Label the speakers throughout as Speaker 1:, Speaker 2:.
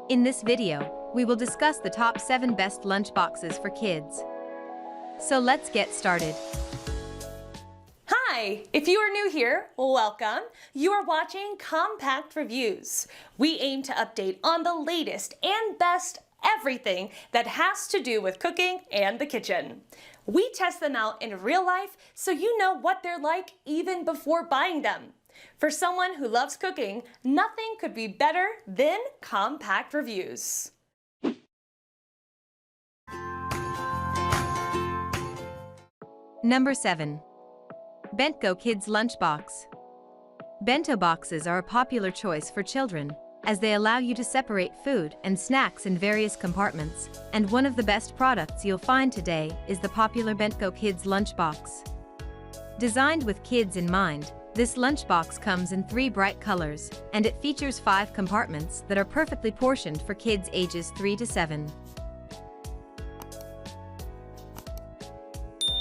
Speaker 1: In this video, we will discuss the top 7 best lunchboxes for kids. So let's get started.
Speaker 2: Hi! If you are new here, welcome. You are watching Compact Reviews. We aim to update on the latest and best everything that has to do with cooking and the kitchen. We test them out in real life so you know what they're like even before buying them. For someone who loves cooking, nothing could be better than Compact Reviews.
Speaker 1: Number 7. Bento Kids Lunchbox. Bento boxes are a popular choice for children, as they allow you to separate food and snacks in various compartments, and one of the best products you'll find today is the popular Bento Kids Lunchbox. Designed with kids in mind, this lunchbox comes in 3 bright colors, and it features 5 compartments that are perfectly portioned for kids ages 3 to 7.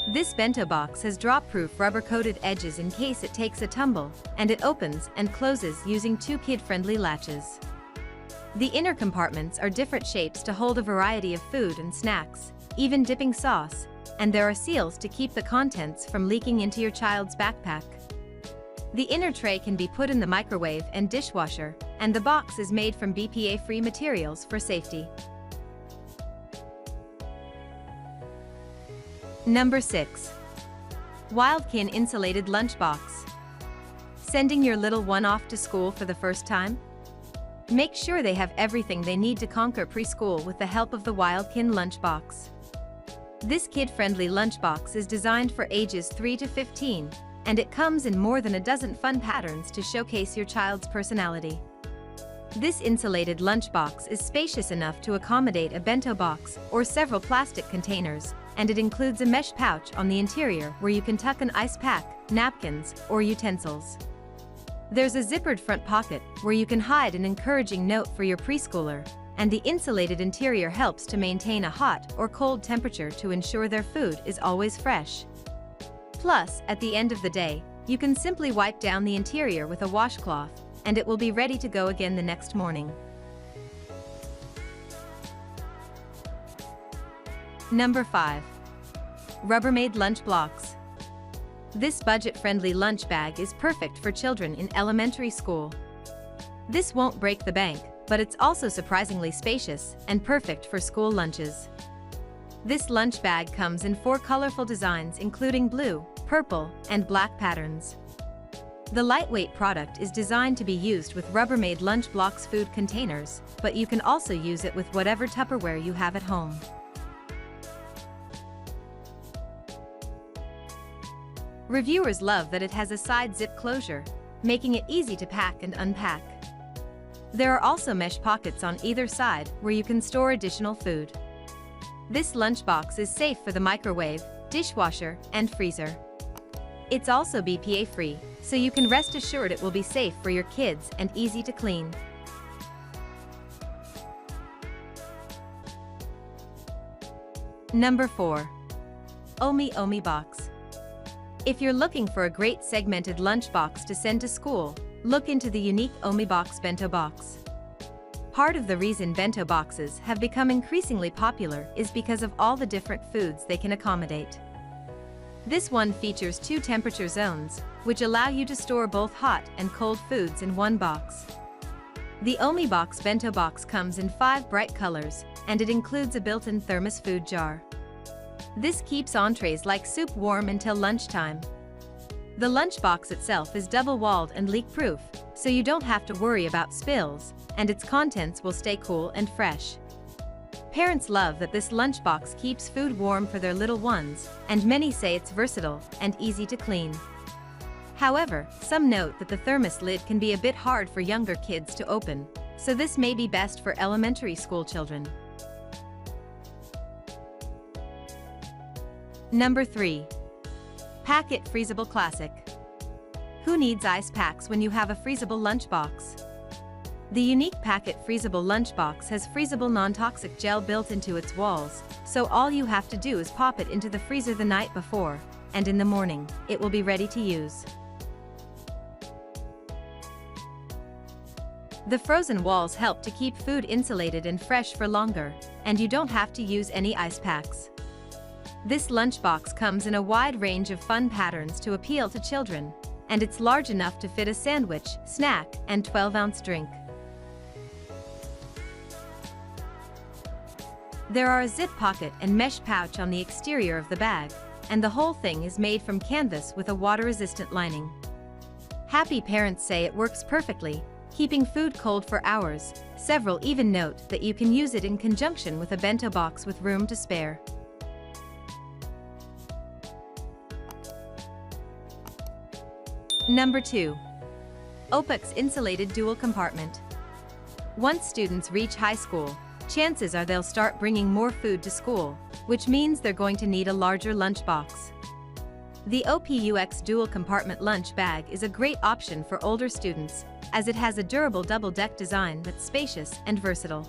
Speaker 1: This bento box has drop-proof rubber-coated edges in case it takes a tumble, and it opens and closes using 2 kid-friendly latches. The inner compartments are different shapes to hold a variety of food and snacks, even dipping sauce, and there are seals to keep the contents from leaking into your child's backpack. The inner tray can be put in the microwave and dishwasher, and the box is made from BPA-free materials for safety. Number 6. Wildkin Insulated Lunchbox. Sending your little one off to school for the first time? Make sure they have everything they need to conquer preschool with the help of the Wildkin Lunchbox. This kid-friendly lunchbox is designed for ages 3 to 15, and it comes in more than a dozen fun patterns to showcase your child's personality. This insulated lunchbox is spacious enough to accommodate a bento box or several plastic containers, and it includes a mesh pouch on the interior where you can tuck an ice pack, napkins, or utensils. There's a zippered front pocket where you can hide an encouraging note for your preschooler, and the insulated interior helps to maintain a hot or cold temperature to ensure their food is always fresh. Plus, at the end of the day, you can simply wipe down the interior with a washcloth, and it will be ready to go again the next morning. Number 5. Rubbermaid Lunch Blocks. This budget-friendly lunch bag is perfect for children in elementary school. This won't break the bank, but it's also surprisingly spacious and perfect for school lunches. This lunch bag comes in 4 colorful designs including blue, purple, and black patterns. The lightweight product is designed to be used with Rubbermaid Lunch Blocks food containers, but you can also use it with whatever Tupperware you have at home. Reviewers love that it has a side zip closure, making it easy to pack and unpack. There are also mesh pockets on either side where you can store additional food. This lunchbox is safe for the microwave, dishwasher, and freezer. It's also BPA-free, so you can rest assured it will be safe for your kids and easy to clean. Number 4. Omi Box. If you're looking for a great segmented lunchbox to send to school, look into the unique OmiBox Bento Box. Part of the reason bento boxes have become increasingly popular is because of all the different foods they can accommodate. This one features 2 temperature zones, which allow you to store both hot and cold foods in one box. The OmiBox Bento Box comes in 5 bright colors, and it includes a built-in thermos food jar. This keeps entrees like soup warm until lunchtime. The lunchbox itself is double-walled and leak-proof, so you don't have to worry about spills, and its contents will stay cool and fresh. Parents love that this lunchbox keeps food warm for their little ones, and many say it's versatile and easy to clean. However, some note that the thermos lid can be a bit hard for younger kids to open, so this may be best for elementary school children. Number 3. PackIt Freezable Classic. Who needs ice packs when you have a freezable lunchbox? The unique PackIt Freezable Lunchbox has freezable non-toxic gel built into its walls, so all you have to do is pop it into the freezer the night before, and in the morning, it will be ready to use. The frozen walls help to keep food insulated and fresh for longer, and you don't have to use any ice packs. This lunchbox comes in a wide range of fun patterns to appeal to children, and it's large enough to fit a sandwich, snack, and 12-ounce drink. There are a zip pocket and mesh pouch on the exterior of the bag, and the whole thing is made from canvas with a water-resistant lining. Happy parents say it works perfectly, keeping food cold for hours. Several even note that you can use it in conjunction with a bento box with room to spare. Number 2. OPEX Insulated Dual Compartment. Once students reach high school, chances are they'll start bringing more food to school, which means they're going to need a larger lunchbox. The OPUX Dual Compartment Lunch Bag is a great option for older students, as it has a durable double-deck design that's spacious and versatile.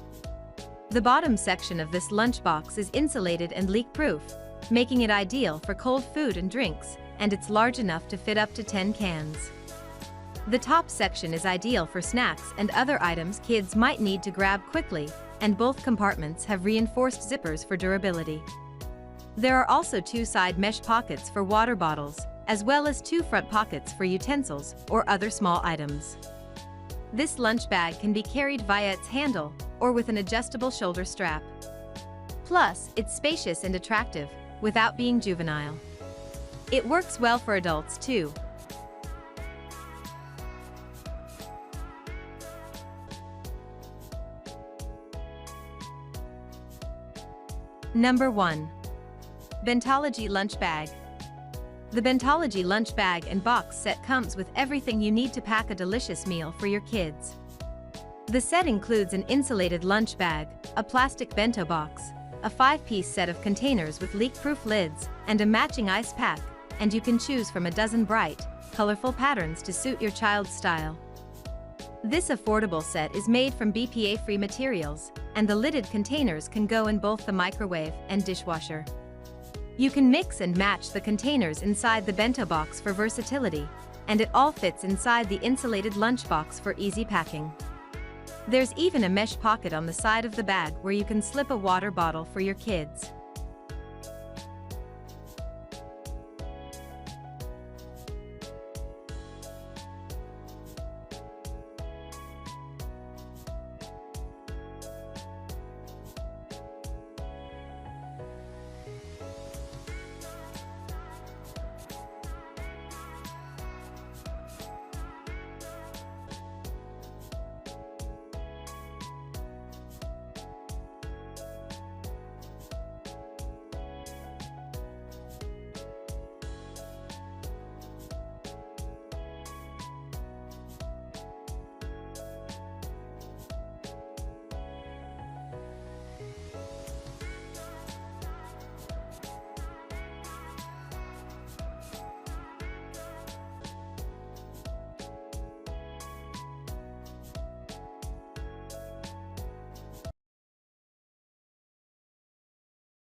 Speaker 1: The bottom section of this lunchbox is insulated and leak-proof, making it ideal for cold food and drinks, and it's large enough to fit up to 10 cans. The top section is ideal for snacks and other items kids might need to grab quickly, and both compartments have reinforced zippers for durability. There are also 2 side mesh pockets for water bottles, as well as 2 front pockets for utensils or other small items. This lunch bag can be carried via its handle or with an adjustable shoulder strap. Plus, it's spacious and attractive, without being juvenile. It works well for adults too. Number 1. Bentology Lunch Bag. The Bentology lunch bag and box set comes with everything you need to pack a delicious meal for your kids. The set includes an insulated lunch bag, a plastic bento box, a 5-piece set of containers with leak-proof lids, and a matching ice pack, and you can choose from a dozen bright, colorful patterns to suit your child's style. This affordable set is made from BPA-free materials, and the lidded containers can go in both the microwave and dishwasher. You can mix and match the containers inside the bento box for versatility, and it all fits inside the insulated lunchbox for easy packing. There's even a mesh pocket on the side of the bag where you can slip a water bottle for your kids.